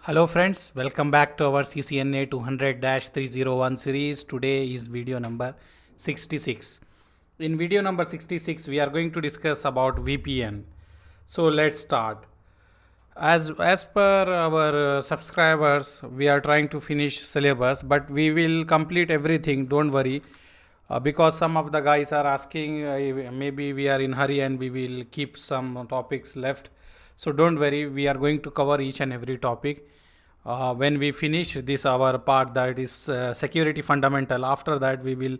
Hello friends, welcome back to our CCNA 200-301 series. Today is video number 66. In video number 66, we are going to discuss about VPN. So let's start. As per our subscribers, we are trying to finish syllabus, but we will complete everything. Don't worry, because some of the guys are asking. Maybe we are in hurry and we will keep some topics left. So don't worry, we are going to cover each and every topic. When we finish this our part, that is security fundamental, after that we will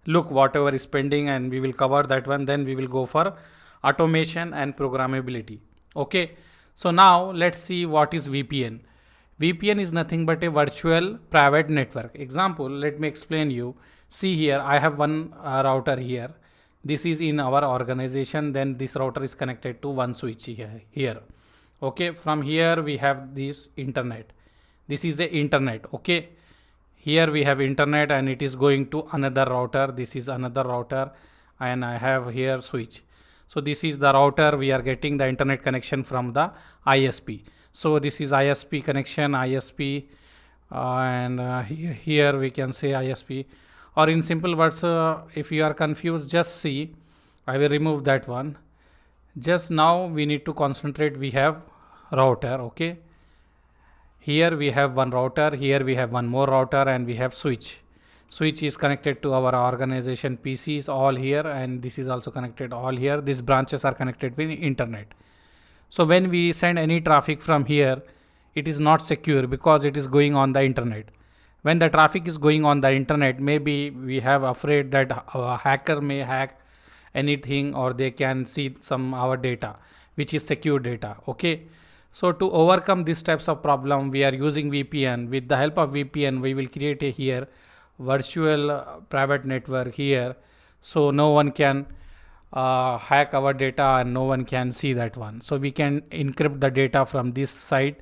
look whatever is pending and we will cover that one. Then we will go for automation and programmability. Okay, so now let's see what is VPN. VPN is nothing but a virtual private network. Example, let me explain you. See here, I have one router here. This is in our organization. Then this router is connected to one switch here. Okay, from here we have this internet. This is the internet. Okay, here we have internet and it is going to another router. This is another router and I have here switch. So this is the router. We are getting the internet connection from the ISP. So this is ISP connection, ISP, and here we can say ISP, or in simple words, if you are confused, just see, I will remove that one. Just now we need to concentrate. We have router. Okay, here we have one router, here we have one more router, and we have switch. Switch is connected to our organization PCs all here, and this is also connected all here. These branches are connected with internet. So when we send any traffic from here, it is not secure because it is going on the internet. When the traffic is going on the internet, maybe we have afraid that a hacker may hack anything or they can see some our data, which is secure data. Okay, so to overcome these types of problem, we are using VPN. With the help of VPN, we will create a here virtual private network here, so no one can hack our data and no one can see that one. So we can encrypt the data from this side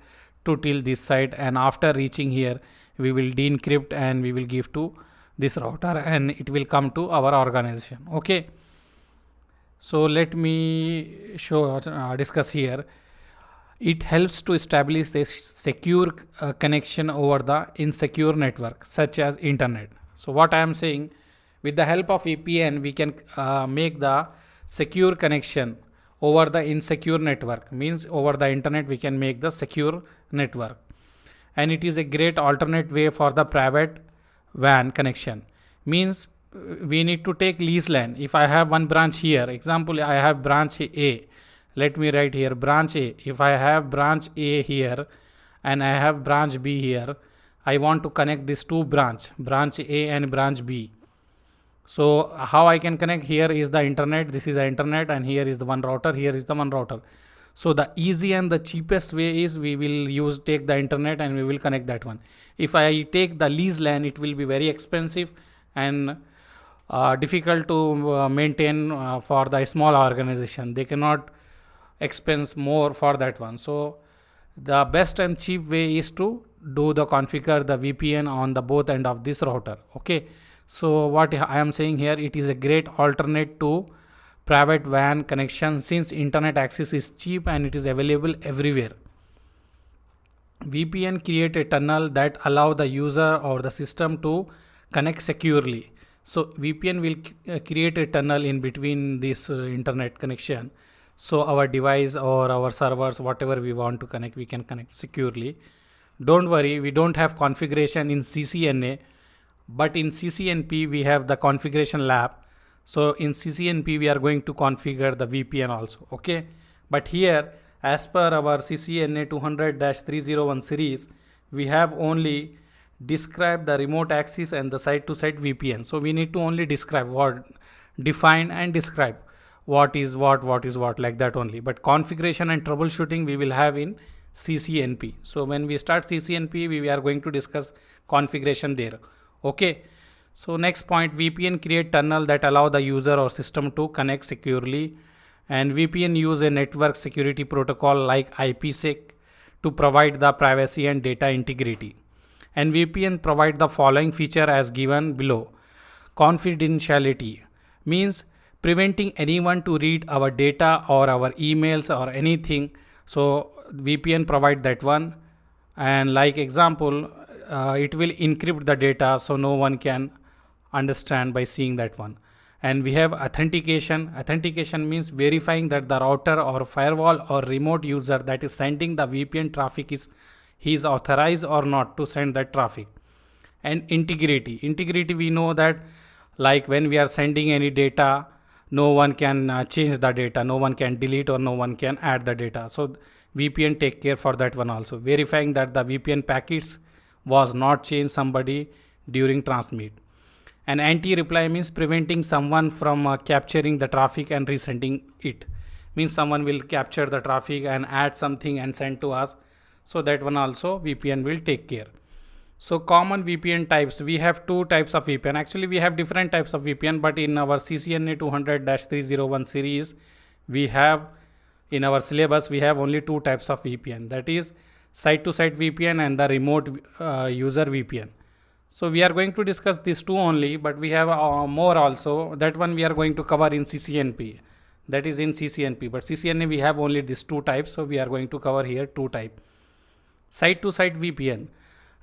to till this side, and after reaching here, we will de-encrypt and we will give to this router and it will come to our organization. Okay, so let me show discuss here. It helps to establish a secure connection over the insecure network such as internet. So what I am saying, with the help of VPN, we can make the secure connection over the insecure network. Means over the internet we can make the secure network, and it is a great alternate way for the private WAN connection. Means we need to take lease LAN. If I have one branch here, example, I have branch A. Let me write here branch A. If I have branch A here and I have branch B here, I want to connect these two branch A and branch B. So how I can connect? Here is the internet, this is the internet, and here is the one router, here is the one router. So the easy and the cheapest way is we will take the internet and we will connect that one. If I take the lease LAN, it will be very expensive and difficult to maintain for the small organization. They cannot expense more for that one. So the best and cheap way is to do the configure the VPN on the both end of this router. Okay, so what I am saying here, it is a great alternate to private WAN connection since internet access is cheap and it is available everywhere. VPN create a tunnel that allow the user or the system to connect securely. So VPN will create a tunnel in between this internet connection, so our device or our servers, whatever we want to connect, we can connect securely. Don't worry, we don't have configuration in CCNA, but in CCNP we have the configuration lab. So in CCNP we are going to configure the VPN also. Okay, but here as per our CCNA 200-301 series, we have only described the remote access and the site-to-site VPN. So we need to only describe define and describe what is what like that only. But configuration and troubleshooting we will have in CCNP. So when we start CCNP, we are going to discuss configuration there. Okay, so next point, VPN create tunnel that allow the user or system to connect securely, and VPN use a network security protocol like IPsec to provide the privacy and data integrity. And VPN provide the following feature as given below. Confidentiality means preventing anyone to read our data or our emails or anything. So VPN provide that one. and like example, it will encrypt the data so no one can understand by seeing that one. And we have authentication means verifying that the router or firewall or remote user that is sending the VPN traffic is he is authorized or not to send that traffic. And integrity we know that, like when we are sending any data, no one can change the data, no one can delete or no one can add the data. So VPN take care for that one also, verifying that the VPN packets was not changed somebody during transmit. And anti-reply means preventing someone from capturing the traffic and resending it. Means someone will capture the traffic and add something and send to us. So that one also VPN will take care. So common VPN types, we have two types of VPN. Actually, we have different types of VPN, but in our CCNA 200-301 series, we have in our syllabus, we have only two types of VPN. That is site-to-site VPN and the remote user VPN. So we are going to discuss these two only, but we have more also. That one we are going to cover in CCNP. That is in CCNP, but CCNA we have only these two types. So we are going to cover here two types. Site-to-site VPN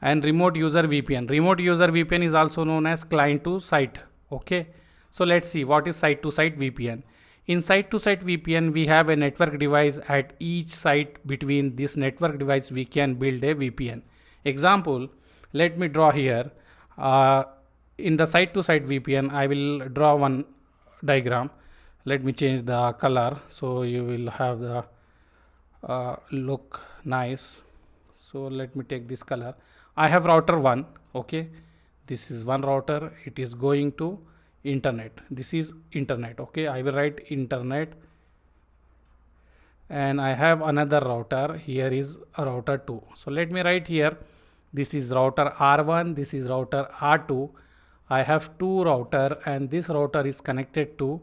and remote user VPN. Remote user VPN is also known as client to site. Okay. So let's see what is site-to-site VPN. In site-to-site VPN, we have a network device at each site. Between this network device, we can build a VPN. Example, let me draw here. In the site-to-site VPN, I will draw one diagram. Let me change the color so you will have the look nice. So let me take this color. I have router 1. Okay, this is one router. It is going to internet. This is internet. Okay, I will write internet. And I have another router. Here is a router 2. So let me write here. This is router R1. This is router R2. I have two router and this router is connected to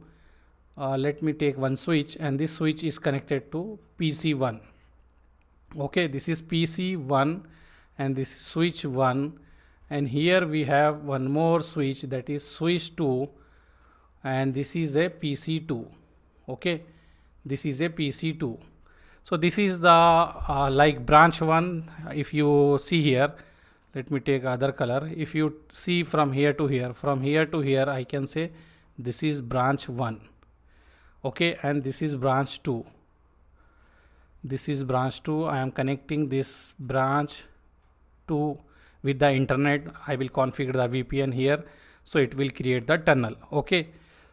let me take one switch, and this switch is connected to PC1. Okay, this is PC1 and this is switch 1, and here we have one more switch, that is switch 2, and this is a PC2. Okay, this is a PC2. So this is the like branch 1. If you see here, let me take other color. If you see from here to here, from here to here, I can say this is branch 1. Okay, and this is branch 2. This is branch 2. I am connecting this branch 2 with the internet. I will configure the VPN here, so it will create the tunnel. Okay,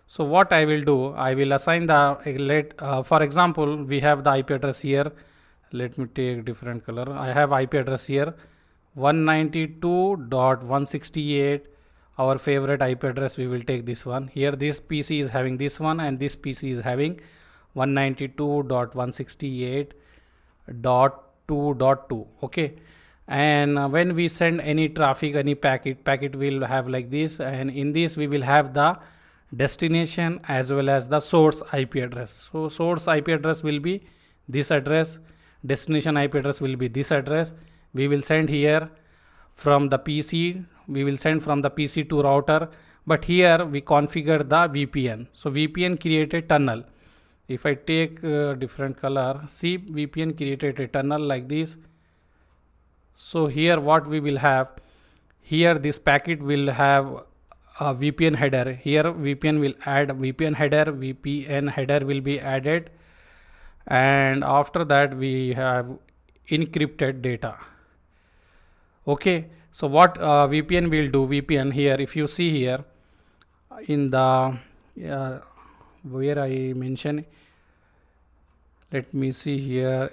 so what I will do, I will assign the for example, we have the IP address here. Let me take different color. I have IP address here 192.168. Our favorite IP address, we will take this one. Here this PC is having this one and this PC is having 192.168.2.2. Okay, and when we send any traffic, any packet will have like this, and in this we will have the destination as well as the source IP address. So source IP address will be this address, destination IP address will be this address. We will send here from the PC, we will send from the PC to router, but here we configure the VPN. So VPN created tunnel. If I take different color, see, VPN created a tunnel like this. So here what we will have, here this packet will have a VPN header. Here VPN will add VPN header will be added, and after that we have encrypted data. Okay, so what VPN will do, VPN here, if you see here in the where I mention, let me see here,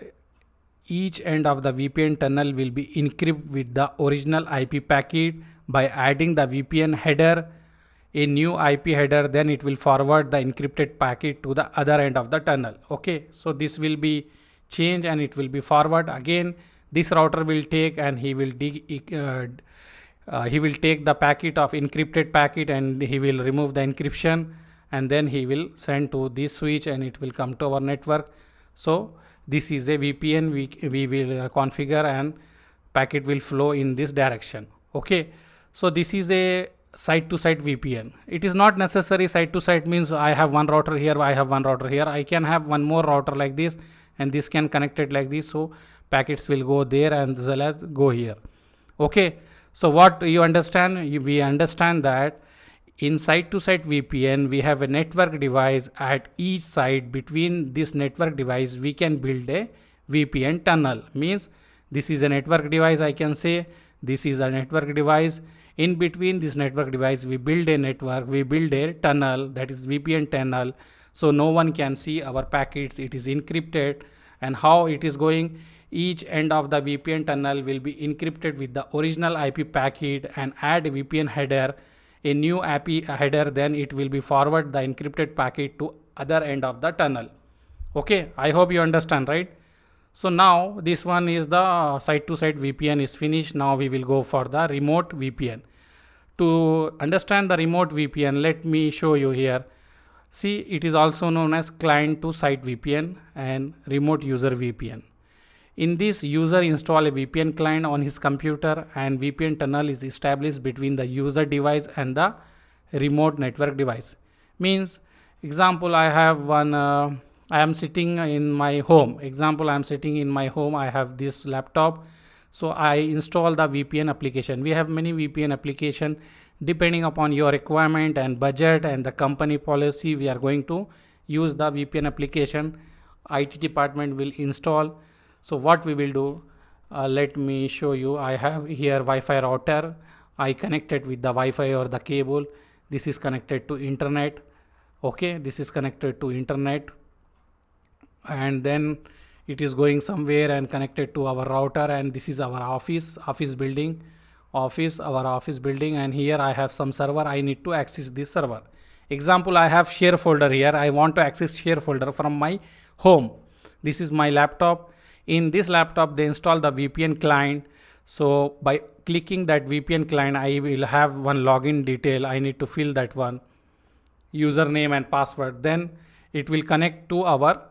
each end of the VPN tunnel will be encrypted with the original IP packet. By adding the VPN header, a new IP header, then it will forward the encrypted packet to the other end of the tunnel. Okay, so this will be changed and it will be forward again. This router will take and he will take the packet of encrypted packet and he will remove the encryption, and then he will send to this switch and it will come to our network. So this is a VPN we will configure, and packet will flow in this direction. Okay, so this is a site-to-site VPN. It is not necessary site-to-site means I have one router here, I have one router here. I can have one more router like this, and this can connect it like this. So packets will go there and as well as go here. Okay, so what you understand, we understand that in site-to-site VPN we have a network device at each side. Between this network device we can build a VPN tunnel. Means this is a network device, I can say this is a network device. In between this network device we build a network, we build a tunnel, that is VPN tunnel, so no one can see our packets. It is encrypted. And how it is going, each end of the VPN tunnel will be encrypted with the original IP packet and add a VPN header, a new IP header, then it will be forward the encrypted packet to other end of the tunnel. Okay, I hope you understand, right? So now this one is the site-to-site VPN is finished. Now we will go for the remote VPN. To understand the remote VPN, let me show you here. See, it is also known as client to site VPN and remote user VPN. In this, user install a VPN client on his computer and VPN tunnel is established between the user device and the remote network device. Means, example, I have one, I am sitting in my home. Example, I am sitting in my home. I have this laptop. So I install the VPN application. We have many VPN application. Depending upon your requirement and budget and the company policy, we are going to use the VPN application. IT department will install. So what we will do, let me show you. I have here Wi-Fi router. I connected with the Wi-Fi or the cable. This is connected to internet. Okay, this is connected to internet, and then it is going somewhere and connected to our router, and this is our office building, our office building, and here I have some server. I need to access this server. Example, I have share folder here. I want to access share folder from my home. This is my laptop. In this laptop they install the VPN client. So by clicking that VPN client, I will have one login detail. I need to fill that one, username and password. Then it will connect to our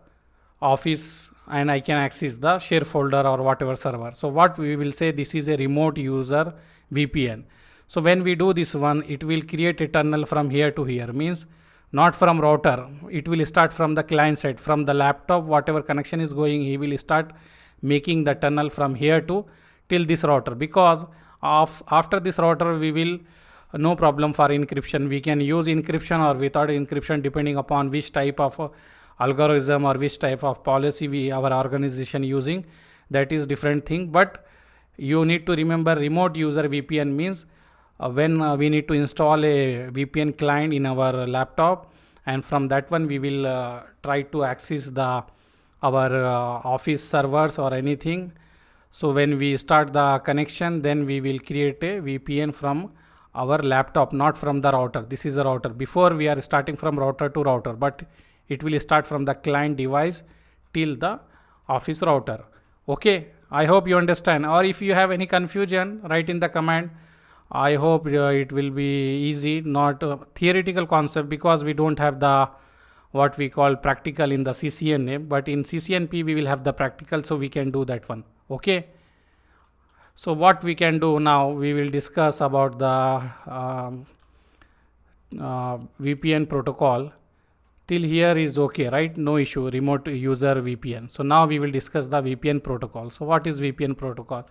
office and I can access the share folder or whatever server. So what we will say, this is a remote user VPN. So when we do this one, it will create a tunnel from here to here, means not from router. It will start from the client side, from the laptop, whatever connection is going, he will start making the tunnel from here to till this router, because of after this router we will no problem for encryption. We can use encryption or without encryption depending upon which type of algorithm or which type of policy our organization using. That is different thing. But you need to remember, remote user VPN means when we need to install a VPN client in our laptop, and from that one we will try to access the our office servers or anything. So when we start the connection, then we will create a VPN from our laptop, not from the router. This is a router. Before we are starting from router to router, but it will start from the client device till the office router. Okay, I hope you understand. Or if you have any confusion, write in the comment. I hope it will be easy, not theoretical concept, because we don't have the what we call practical in the CCNA, but in CCNP we will have the practical, so we can do that one. Okay, so what we can do now, we will discuss about the VPN protocol. Till here is okay, right? No issue, remote user VPN. So now we will discuss the VPN protocol. So what is VPN protocol?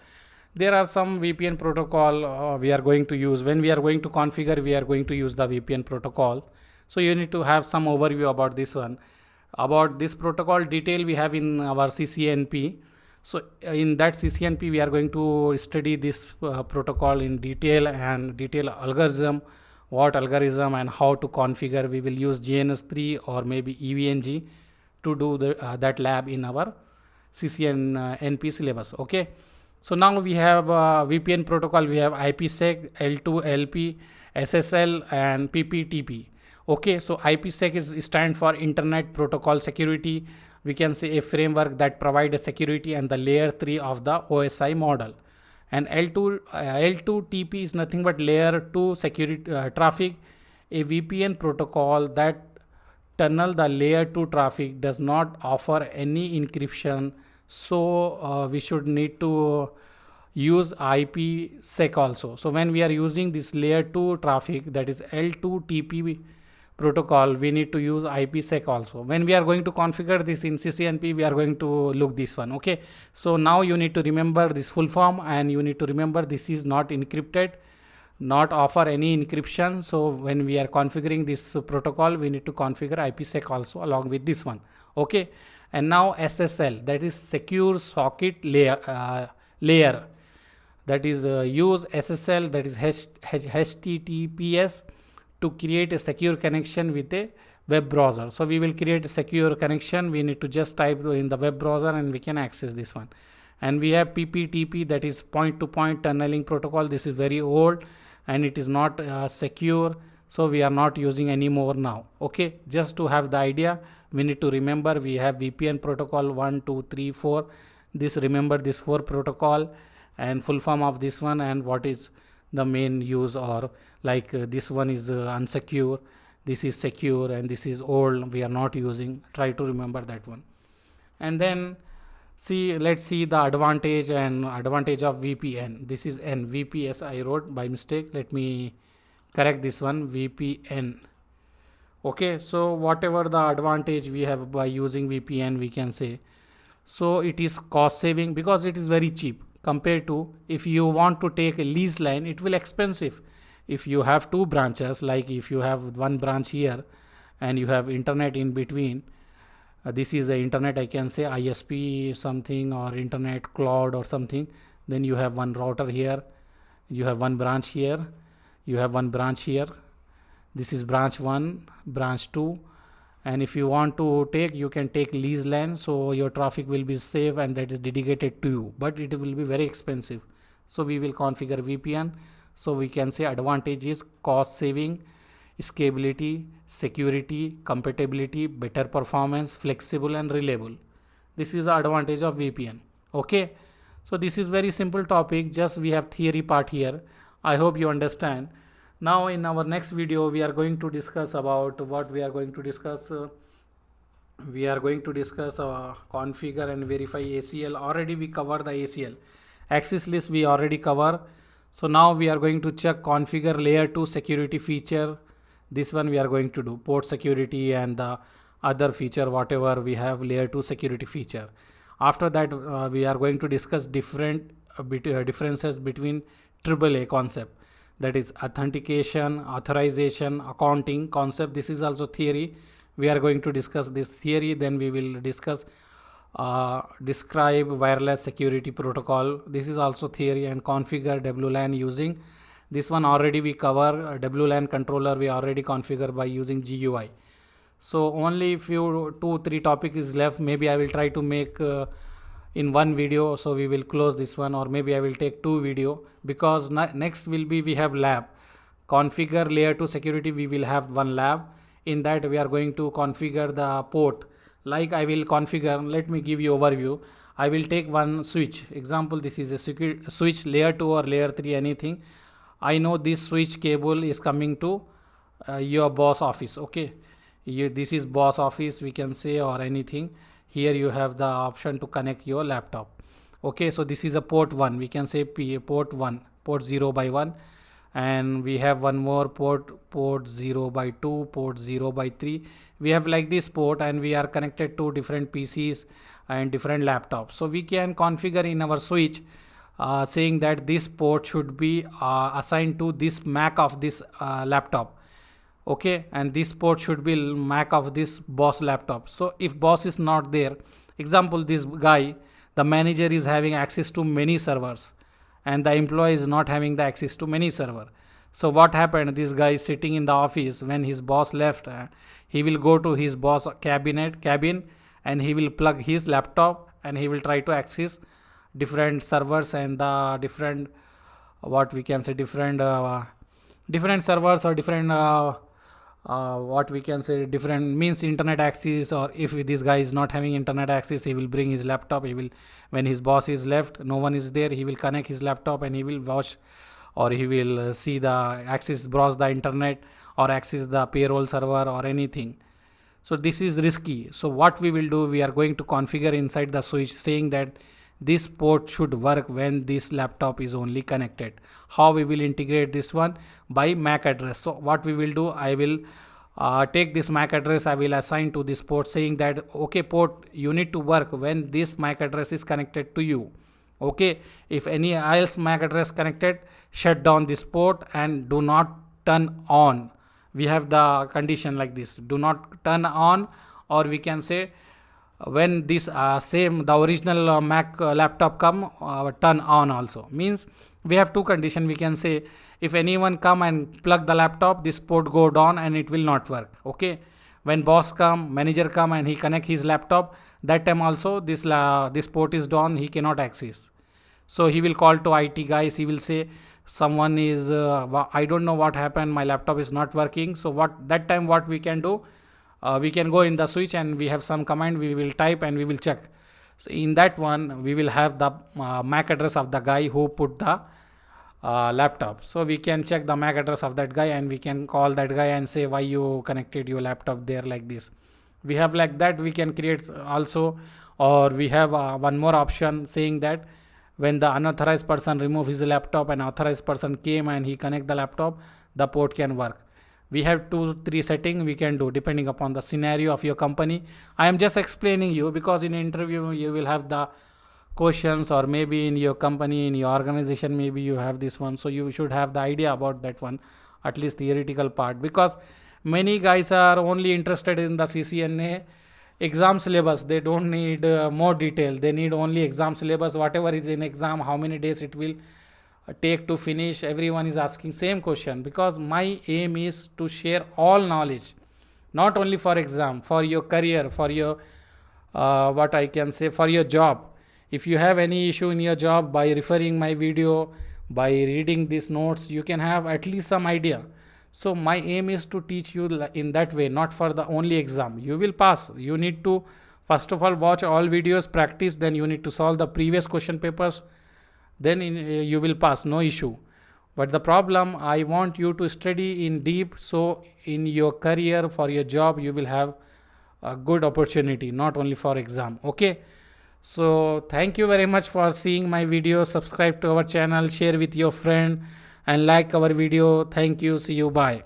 There are some VPN protocol we are going to use. When we are going to configure, we are going to use the VPN protocol. So you need to have some overview about this one. About this protocol detail we have in our CCNP. So in that CCNP we are going to study this protocol in detail and detail algorithm, what algorithm and how to configure. We will use GNS3 or maybe EVNG to do that lab in our CCNP syllabus. Okay. So now we have VPN protocol. We have IPsec, L2, LP, SSL and PPTP. Okay, so IPsec is stand for Internet Protocol Security. We can say a framework that provides a security and the layer 3 of the OSI model. And L2TP is nothing but layer 2 security traffic, a VPN protocol that tunnel the layer 2 traffic, does not offer any encryption. So we should need to use IPsec also. So when we are using this layer 2 traffic, that is L2TP protocol, we need to use IPsec also. When we are going to configure this in CCNP, we are going to look this one. Okay, so now you need to remember this full form, and you need to remember this is not encrypted, not offer any encryption. So when we are configuring this protocol, we need to configure IPsec also along with this one. Okay, and now SSL, that is secure socket layer, that is use SSL, that is HTTPS, to create a secure connection with a web browser. So we will create a secure connection. We need to just type in the web browser and we can access this one. And we have PPTP, that is point to point tunneling protocol. This is very old and it is not secure, so we are not using anymore now. Okay, just to have the idea, we need to remember we have VPN protocol 1 2 3 4. This, remember this 4 protocol and full form of this one, and what is the main use, or like this one is unsecure, this is secure, and this is old, we are not using. Try to remember that one. And then let's see the advantage of VPN. This is VPS I wrote by mistake. Let me correct this one, VPN. Okay, so whatever the advantage we have by using VPN, we can say, so it is cost saving because it is very cheap compared to if you want to take a lease line, it will expensive. If you have 2 branches, like if you have 1 branch here and you have internet in between, this is the internet, I can say ISP something or internet cloud or something, then you have 1 router here, you have 1 branch here, you have 1 branch here, this is branch 1, branch 2, and if you want to take, you can take lease line, so your traffic will be safe and that is dedicated to you, but it will be very expensive. So we will configure VPN. So we can say advantage is cost saving, scalability, security, compatibility, better performance, flexible and reliable. This is the advantage of VPN. Okay, so this is very simple topic, just we have theory part here. I hope you understand. Now in our next video we are going to discuss about what we are going to discuss. We are going to discuss configure and verify ACL. Already we cover the ACL. Access list we already cover. So now we are going to check configure layer 2 security feature. This one we are going to do port security and the other feature, whatever we have layer 2 security feature. After that we are going to discuss differences between AAA concept, that is authentication, authorization, accounting concept. This is also theory. We are going to discuss this theory. Then we will discuss describe wireless security protocol. This is also theory, and configure WLAN using. This one already we cover. WLAN controller we already configure by using GUI. So only few 2-3 topic is left. Maybe I will try to make in one video, so we will close this one, or maybe I will take 2 video, because next will be we have lab configure layer 2 security. We will have 1 lab. In that we are going to configure the port. Like I will configure, let me give you overview. I will take 1 switch, example this is a switch layer 2 or layer 3, anything. I know this switch cable is coming to your boss office. Okay, this is boss office we can say, or anything. Here you have the option to connect your laptop. Okay, so this is a port 1, we can say port 1, port 0 by 1, and we have 1 more port 0 by 2, port 0 by 3. We have like this port, and we are connected to different PCs and different laptops. So we can configure in our switch saying that this port should be assigned to this MAC of this laptop. Okay, and this port should be MAC of this boss laptop. So if boss is not there, example this guy, the manager is having access to many servers and the employee is not having the access to many server. So what happened, this guy is sitting in the office, when his boss left, he will go to his boss cabin and he will plug his laptop and he will try to access different servers and the different what we can say different servers, or different what we can say different means internet access. Or if this guy is not having internet access, he will bring his laptop. He will, when his boss is left, no one is there, he will connect his laptop and he will watch, or he will see the access, browse the internet, or access the payroll server or anything. So this is risky. So what we will do, we are going to configure inside the switch saying that this port should work when this laptop is only connected. How we will integrate this one? By MAC address. So what we will do, I will take this MAC address, I will assign to this port, saying that okay port, you need to work when this MAC address is connected to you. Okay, if any else MAC address connected, shut down this port and do not turn on. We have the condition like this: do not turn on, or we can say when this the original Mac laptop come, turn on also. Means we have two condition. We can say if anyone come and plug the laptop, this port go down and it will not work. Okay, when boss come, manager come and he connect his laptop, that time also this port is down, he cannot access. So he will call to IT guys, he will say someone is I don't know what happened, my laptop is not working. So that time what we can do, we can go in the switch and we have some command, we will type and we will check. So in that one we will have the MAC address of the guy who put the laptop. So we can check the MAC address of that guy and we can call that guy and say why you connected your laptop there like this. We have like that. We can create also, or we have one more option saying that when the unauthorized person remove his laptop and authorized person came and he connect the laptop, the port can work. We have 2-3 setting we can do depending upon the scenario of your company. I am just explaining you because in interview you will have the questions, or maybe in your company, in your organization, maybe you have this one. So you should have the idea about that one, at least theoretical part, because many guys are only interested in the CCNA exam syllabus. They don't need more detail. They need only exam syllabus, whatever is in exam, how many days it will take to finish. Everyone is asking same question, because my aim is to share all knowledge, not only for exam, for your career, for your what I can say, for your job. If you have any issue in your job, by referring my video, by reading these notes, you can have at least some idea. So my aim is to teach you in that way, not for the only exam. You will pass. You need to first of all watch all videos, practice, then you need to solve the previous question papers, then you will pass, no issue. But the problem, I want you to study in deep, so in your career, for your job, you will have a good opportunity, not only for exam. Okay, so thank you very much for seeing my video. Subscribe to our channel, share with your friend and like our video. Thank you. See you. Bye.